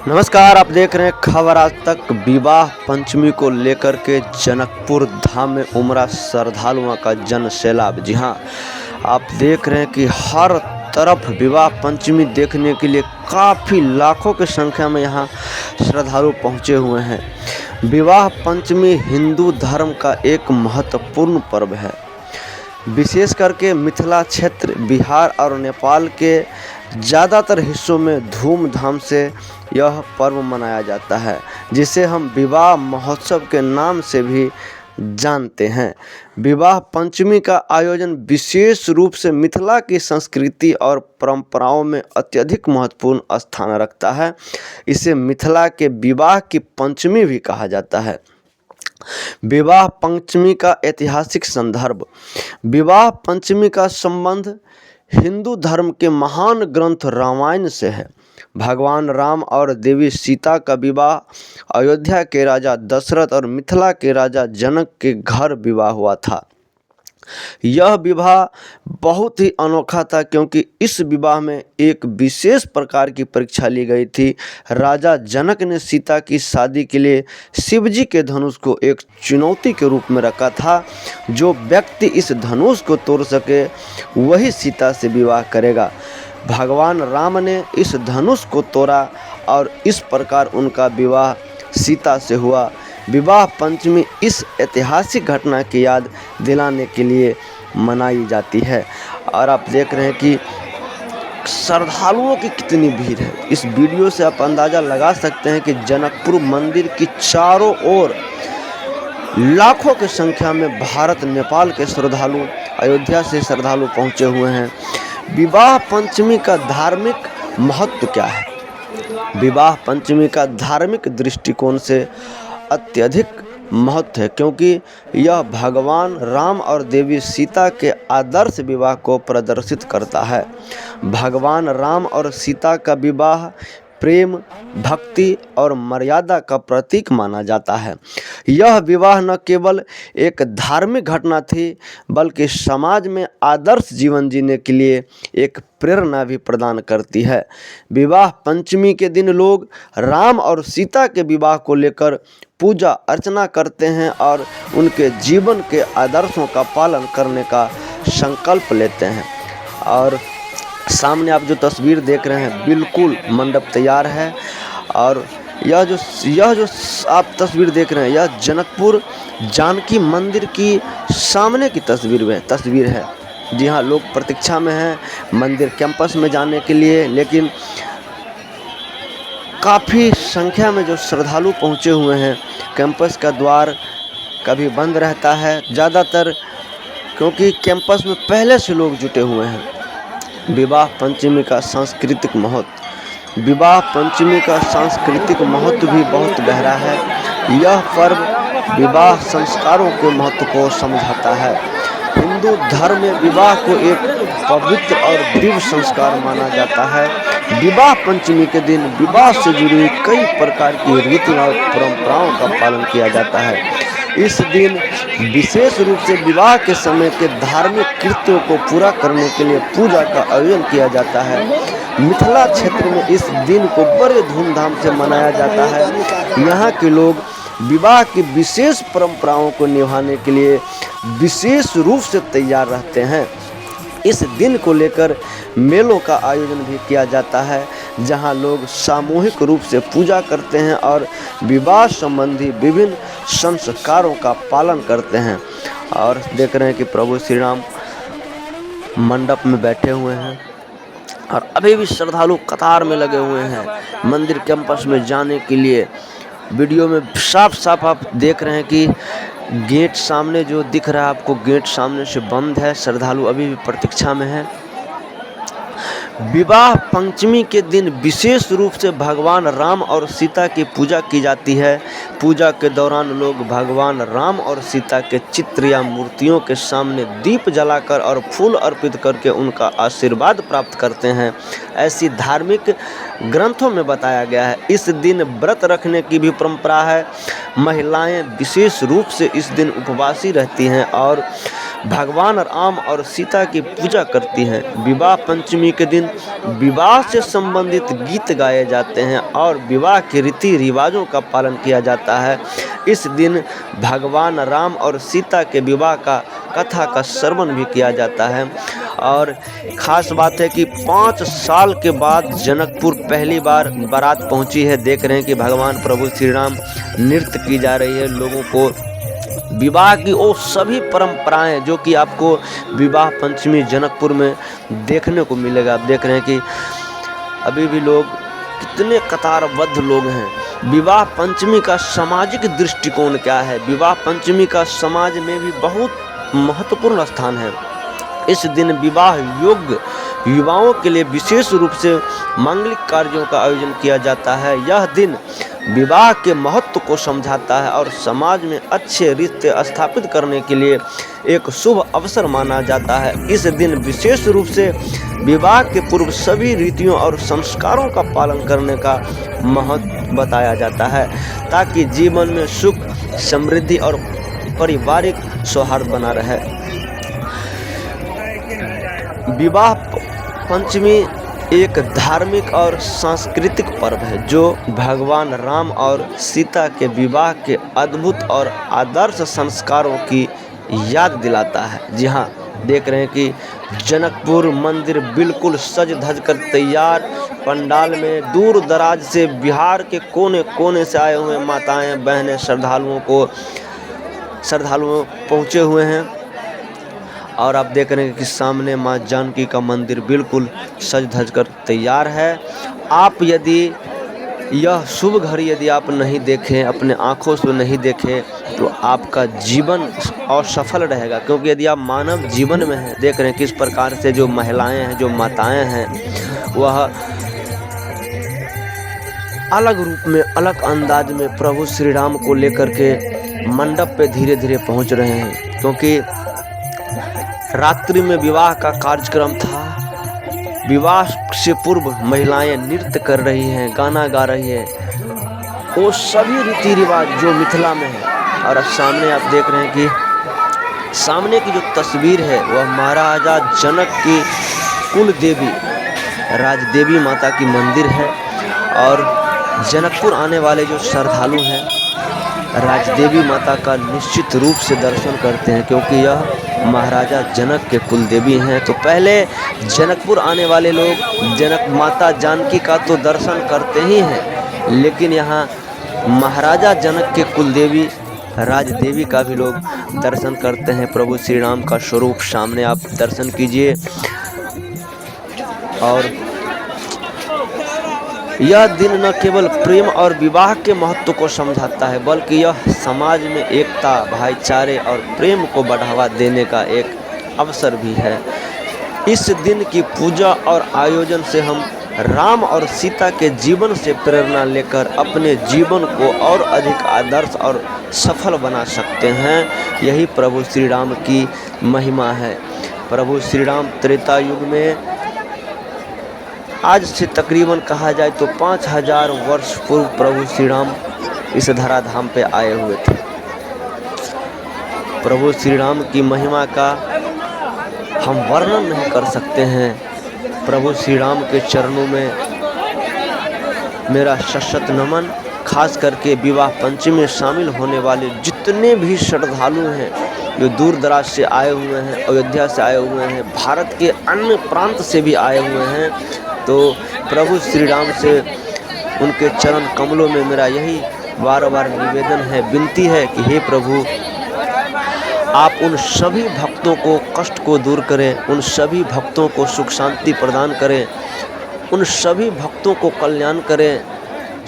नमस्कार, आप देख रहे हैं खबर आज तक। विवाह पंचमी को लेकर के जनकपुर धाम में उमड़ा श्रद्धालुओं का जन सैलाब। जी हाँ, आप देख रहे हैं कि हर तरफ विवाह पंचमी देखने के लिए काफ़ी लाखों की संख्या में यहाँ श्रद्धालु पहुँचे हुए हैं। विवाह पंचमी हिंदू धर्म का एक महत्वपूर्ण पर्व है। विशेष करके मिथिला क्षेत्र, बिहार और नेपाल के ज़्यादातर हिस्सों में धूमधाम से यह पर्व मनाया जाता है, जिसे हम विवाह महोत्सव के नाम से भी जानते हैं। विवाह पंचमी का आयोजन विशेष रूप से मिथिला की संस्कृति और परंपराओं में अत्यधिक महत्वपूर्ण स्थान रखता है। इसे मिथिला के विवाह की पंचमी भी कहा जाता है। विवाह पंचमी का ऐतिहासिक संदर्भ। विवाह पंचमी का संबंध हिंदू धर्म के महान ग्रंथ रामायण से है। भगवान राम और देवी सीता का विवाह अयोध्या के राजा दशरथ और मिथिला के राजा जनक के घर विवाह हुआ था। यह विवाह बहुत ही अनोखा था, क्योंकि इस विवाह में एक विशेष प्रकार की परीक्षा ली गई थी। राजा जनक ने सीता की शादी के लिए शिवजी के धनुष को एक चुनौती के रूप में रखा था। जो व्यक्ति इस धनुष को तोड़ सके वही सीता से विवाह करेगा। भगवान राम ने इस धनुष को तोड़ा और इस प्रकार उनका विवाह सीता से हुआ। विवाह पंचमी इस ऐतिहासिक घटना की याद दिलाने के लिए मनाई जाती है। और आप देख रहे हैं कि श्रद्धालुओं की कितनी भीड़ है। इस वीडियो से आप अंदाज़ा लगा सकते हैं कि जनकपुर मंदिर की चारों ओर लाखों की संख्या में भारत नेपाल के श्रद्धालु, अयोध्या से श्रद्धालु पहुंचे हुए हैं। विवाह पंचमी का धार्मिक महत्व क्या है? विवाह पंचमी का धार्मिक दृष्टिकोण से अत्यधिक महत्व है, क्योंकि यह भगवान राम और देवी सीता के आदर्श विवाह को प्रदर्शित करता है। भगवान राम और सीता का विवाह प्रेम, भक्ति और मर्यादा का प्रतीक माना जाता है। यह विवाह न केवल एक धार्मिक घटना थी, बल्कि समाज में आदर्श जीवन जीने के लिए एक प्रेरणा भी प्रदान करती है। विवाह पंचमी के दिन लोग राम और सीता के विवाह को लेकर पूजा अर्चना करते हैं और उनके जीवन के आदर्शों का पालन करने का संकल्प लेते हैं। और सामने आप जो तस्वीर देख रहे हैं, बिल्कुल मंडप तैयार है। और यह जो आप तस्वीर देख रहे हैं, यह जनकपुर जानकी मंदिर की सामने की तस्वीर है। जी हाँ, लोग प्रतीक्षा में हैं मंदिर कैंपस में जाने के लिए, लेकिन काफ़ी संख्या में जो श्रद्धालु पहुँचे हुए हैं। कैंपस का द्वार कभी बंद रहता है ज़्यादातर, क्योंकि कैंपस में पहले से लोग जुटे हुए हैं। विवाह पंचमी का सांस्कृतिक महत्व। विवाह पंचमी का सांस्कृतिक महत्व भी बहुत गहरा है। यह पर्व विवाह संस्कारों के महत्व को समझाता है। हिंदू धर्म में विवाह को एक पवित्र और दिव्य संस्कार माना जाता है। विवाह पंचमी के दिन विवाह से जुड़ी कई प्रकार की रीतियों और परंपराओं का पालन किया जाता है। इस दिन विशेष रूप से विवाह के समय के धार्मिक कृत्यों को पूरा करने के लिए पूजा का आयोजन किया जाता है। मिथिला क्षेत्र में इस दिन को बड़े धूमधाम से मनाया जाता है। यहाँ के लोग विवाह की विशेष परंपराओं को निभाने के लिए विशेष रूप से तैयार रहते हैं। इस दिन को लेकर मेलों का आयोजन भी किया जाता है, जहां लोग सामूहिक रूप से पूजा करते हैं और विवाह संबंधी विभिन्न संस्कारों का पालन करते हैं। और देख रहे हैं कि प्रभु श्री राम मंडप में बैठे हुए हैं और अभी भी श्रद्धालु कतार में लगे हुए हैं मंदिर कैंपस में जाने के लिए। वीडियो में साफ साफ आप देख रहे हैं कि गेट सामने जो दिख रहा है आपको, गेट सामने से बंद है। श्रद्धालु अभी भी प्रतीक्षा में है। विवाह पंचमी के दिन विशेष रूप से भगवान राम और सीता की पूजा की जाती है। पूजा के दौरान लोग भगवान राम और सीता के चित्र या मूर्तियों के सामने दीप जलाकर और फूल अर्पित करके उनका आशीर्वाद प्राप्त करते हैं, ऐसी धार्मिक ग्रंथों में बताया गया है। इस दिन व्रत रखने की भी परंपरा है। महिलाएं विशेष रूप से इस दिन उपवासी रहती हैं और भगवान राम और सीता की पूजा करती हैं। विवाह पंचमी के दिन विवाह से संबंधित गीत गाए जाते हैं और विवाह के रीति रिवाजों का पालन किया जाता है। इस दिन भगवान राम और सीता के विवाह का कथा का श्रवण भी किया जाता है। और ख़ास बात है कि 5 साल के बाद जनकपुर पहली बार बारात पहुंची है। देख रहे हैं कि भगवान प्रभु श्री राम नृत्य की जा रही है। लोगों को विवाह की वो सभी परंपराएं जो कि आपको विवाह पंचमी जनकपुर में देखने को मिलेगा। आप देख रहे हैं कि अभी भी लोग कितने कतारबद्ध लोग हैं। विवाह पंचमी का सामाजिक दृष्टिकोण क्या है? विवाह पंचमी का समाज में भी बहुत महत्वपूर्ण स्थान है। इस दिन विवाह योग्य युवाओं के लिए विशेष रूप से मांगलिक कार्यों का आयोजन किया जाता है। यह दिन विवाह के महत्व को समझाता है और समाज में अच्छे रिश्ते स्थापित करने के लिए एक शुभ अवसर माना जाता है। इस दिन विशेष रूप से विवाह के पूर्व सभी रीतियों और संस्कारों का पालन करने का महत्व बताया जाता है, ताकि जीवन में सुख, समृद्धि और पारिवारिक सौहार्द बना रहे। विवाह पंचमी एक धार्मिक और सांस्कृतिक पर्व है जो भगवान राम और सीता के विवाह के अद्भुत और आदर्श संस्कारों की याद दिलाता है। जी हाँ, देख रहे हैं कि जनकपुर मंदिर बिल्कुल सज धज कर तैयार। पंडाल में दूर दराज से बिहार के कोने कोने से आए हुए माताएं बहनें श्रद्धालुओं पहुँचे हुए हैं। और आप देख रहे हैं कि सामने माँ जानकी का मंदिर बिल्कुल सज धज कर तैयार है। आप यदि यह शुभ घड़ी यदि आप नहीं देखें, अपने आँखों से नहीं देखें, तो आपका जीवन असफल रहेगा। क्योंकि यदि आप मानव जीवन में हैं, देख रहे हैं किस प्रकार से जो महिलाएं हैं, जो माताएं हैं, वह अलग रूप में, अलग अंदाज में प्रभु श्री राम को लेकर के मंडप पे धीरे धीरे पहुंच रहे हैं। क्योंकि रात्रि में विवाह का कार्यक्रम था। विवाह से पूर्व महिलाएं नृत्य कर रही हैं, गाना गा रही हैं, वो सभी रीति रिवाज जो मिथिला में है। और अब सामने आप देख रहे हैं कि सामने की जो तस्वीर है वह महाराजा जनक की कुल देवी राजदेवी माता की मंदिर है। और जनकपुर आने वाले जो श्रद्धालु हैं राजदेवी माता का निश्चित रूप से दर्शन करते हैं, क्योंकि यह महाराजा जनक के कुल देवी हैं। तो पहले जनकपुर आने वाले लोग जनक माता जानकी का तो दर्शन करते ही हैं, लेकिन यहाँ महाराजा जनक के कुल देवी राजदेवी का भी लोग दर्शन करते हैं। प्रभु श्री राम का स्वरूप सामने आप दर्शन कीजिए। और यह दिन न केवल प्रेम और विवाह के महत्व को समझाता है, बल्कि यह समाज में एकता, भाईचारे और प्रेम को बढ़ावा देने का एक अवसर भी है। इस दिन की पूजा और आयोजन से हम राम और सीता के जीवन से प्रेरणा लेकर अपने जीवन को और अधिक आदर्श और सफल बना सकते हैं। यही प्रभु श्री राम की महिमा है। प्रभु श्री राम त्रेता युग में आज से तकरीबन कहा जाए तो 5000 वर्ष पूर्व प्रभु श्री राम इस धराधाम पे आए हुए थे। प्रभु श्री राम की महिमा का हम वर्णन नहीं कर सकते हैं। प्रभु श्री राम के चरणों में मेरा सशत नमन। खास करके विवाह पंचमी में शामिल होने वाले जितने भी श्रद्धालु हैं जो दूर दराज से आए हुए हैं, अयोध्या से आए हुए हैं, भारत के अन्य प्रांत से भी आए हुए हैं, तो प्रभु श्री राम से उनके चरण कमलों में मेरा यही बार बार निवेदन है, विनती है कि हे प्रभु, आप उन सभी भक्तों को कष्ट को दूर करें, उन सभी भक्तों को सुख शांति प्रदान करें, उन सभी भक्तों को कल्याण करें,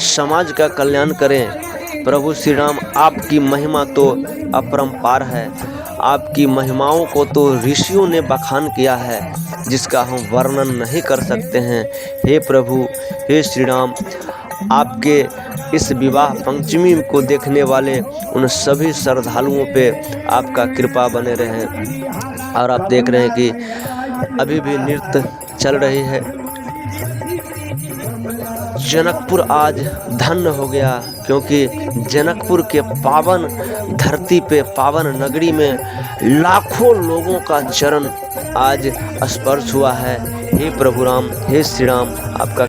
समाज का कल्याण करें। प्रभु श्री राम आपकी महिमा तो अपरंपार है। आपकी महिमाओं को तो ऋषियों ने बखान किया है, जिसका हम वर्णन नहीं कर सकते हैं। हे प्रभु, हे श्री राम, आपके इस विवाह पंचमी को देखने वाले उन सभी श्रद्धालुओं पे आपका कृपा बने रहे। और आप देख रहे हैं कि अभी भी नृत्य चल रही है। जनकपुर आज धन्य हो गया, क्योंकि जनकपुर के पावन धरती पे, पावन नगरी में लाखों लोगों का चरण आज स्पर्श हुआ है। हे प्रभु राम, हे श्री राम, आपका